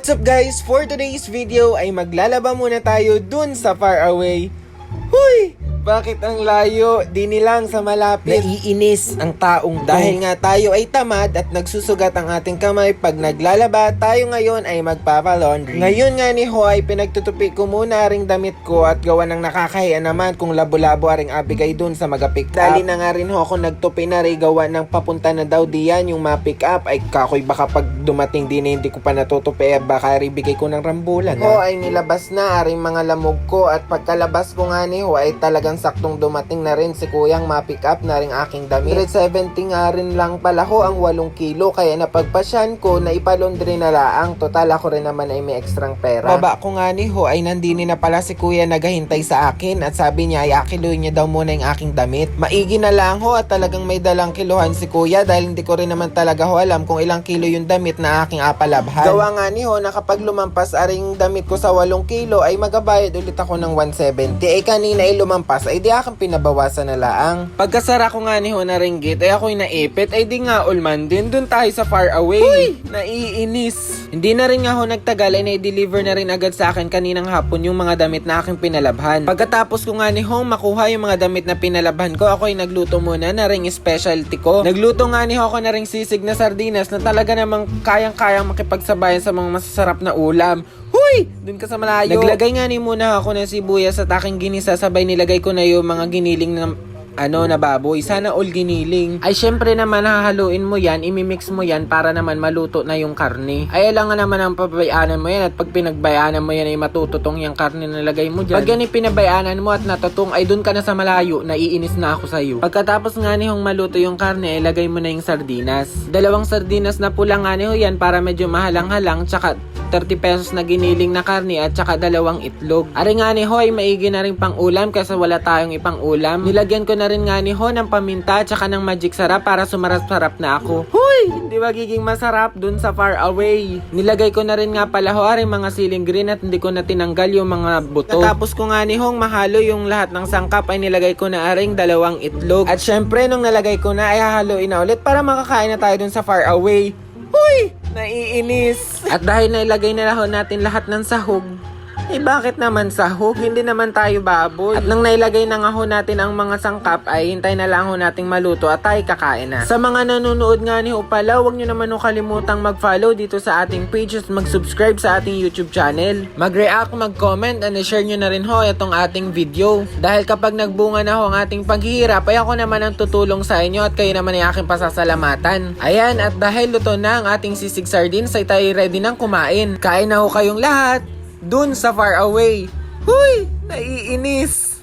What's up guys? For today's video ay maglalaba muna tayo dun sa far away. Huy! Bakit ang layo? Di nilang sa malapit. Naiinis ang taong dahil nga tayo ay tamad at nagsusugat ang ating kamay pag naglalaba, tayo ngayon ay magpapa-laundry. Ngayon nga ni Ho ay pinagtutupi ko muna ring damit ko at gawa ng nakakahiya naman kung labo-labo aring abigay dun sa mag-pick up. Dali na nga rin Ho ako nagtupi na rin gawa ng papunta na daw diyan yung ma-pick up. Ay kakoy baka pag dumating din hindi ko pa natutupi baka ribigay ko ng rambulan. Ho ay nilabas na aring mga lamog ko at pagkalabas ko nga ni Ho ay talagang saktong dumating na rin si kuyang ma-pick up na rin aking damit. 370 nga rin lang pala Ho ang 8 kilo kaya napagpasyan ko na ipalondry na laang. Total ako rin naman ay may ekstrang pera. Baba ko nga ni Ho ay nandini na pala si kuya naghahintay sa akin at sabi niya ay akiluin niya daw muna yung aking damit. Maigi na lang Ho at talagang may dalang kiluhan si kuya dahil hindi ko rin naman talaga Ho alam kung ilang kilo yung damit na aking apalabhan. Gawa nga ni Ho na kapag lumampas aring damit ko sa 8 kilo ay magabayad ulit ako ng 170. Ay kanina ay lumampas ay di akong pinabawasan na laang. Pagkasara ko nga ni Ho na ringgit ay ako'y naipit ay di nga ulman din dun tayo sa far away. Uy! Naiinis. Hindi na rin nga Ho nagtagal ay na-deliver na rin agad sa akin kaninang hapon yung mga damit na aking pinalabhan. Pagkatapos ko nga ni Ho makuha yung mga damit na pinalabhan ko, ako'y nagluto muna na ring specialty ko. Nagluto nga ni Ho ako na ring sisig na sardinas na talaga namang kayang-kayang makipagsabayan sa mga masasarap na ulam. Huy! Dun ka sa malayo. Naglagay nga ni muna ako ng sibuyas sa aking ginisa, sabay nilagay ko na yung mga giniling na na baboy. Sana all giniling. Ay syempre naman hahaluin mo yan, imimix mo yan para naman maluto na yung karne. Ay alam nga naman ang pabayaanan mo yan at pag pinagbayaanan mo yan ay matututong yung karne na lagay mo dyan. Pag yan pinabayaanan mo at natutong ay dun ka na sa malayo, naiinis na ako sa'yo. Pagkatapos nga ni Hong maluto yung karne ay lagay mo na yung sardinas. 2 sardinas na pula nga ni Ho yan para medyo mahalang-halang, tsaka 30 pesos na giniling na karne at saka 2 itlog. Ari nga ni Ho ay maigi na rin pang ulam kasi wala tayong ipang ulam. Nilagyan ko na rin nga ni Ho ng paminta at saka ng magic sarap para sumarap-sarap na ako. Huy! Hindi magiging masarap dun sa far away. Nilagay ko na rin nga pala Ho aring mga siling green at hindi ko na tinanggal yung mga buto. Natapos ko nga ni Hong mahalo yung lahat ng sangkap ay nilagay ko na aring 2 itlog. At syempre nung nalagay ko na ay hahaluin na ulit para makakain na tayo dun sa far away. Huy! Naiinis. At dahil nailagay na lang natin lahat ng sahog, eh bakit naman sahog? Hindi naman tayo baboy. At nang nailagay na nga ho natin ang mga sangkap ay hintay na lang ho nating maluto at tayo kakain na. Sa mga nanonood nga ni ho pala, huwag nyo naman ho kalimutang mag-follow dito sa ating page at mag-subscribe sa ating YouTube channel. Mag-react, mag-comment and share nyo na rin ho itong ating video. Dahil kapag nagbunga na ho ang ating paghihirap ay ako naman ang tutulong sa inyo at kayo naman ay aking pasasalamatan. Ayan, at dahil luto na ang ating sisig sardines ay tayo ready nang kumain. Kain na ho kayong lahat dun sa far away. Huy! Naiinis.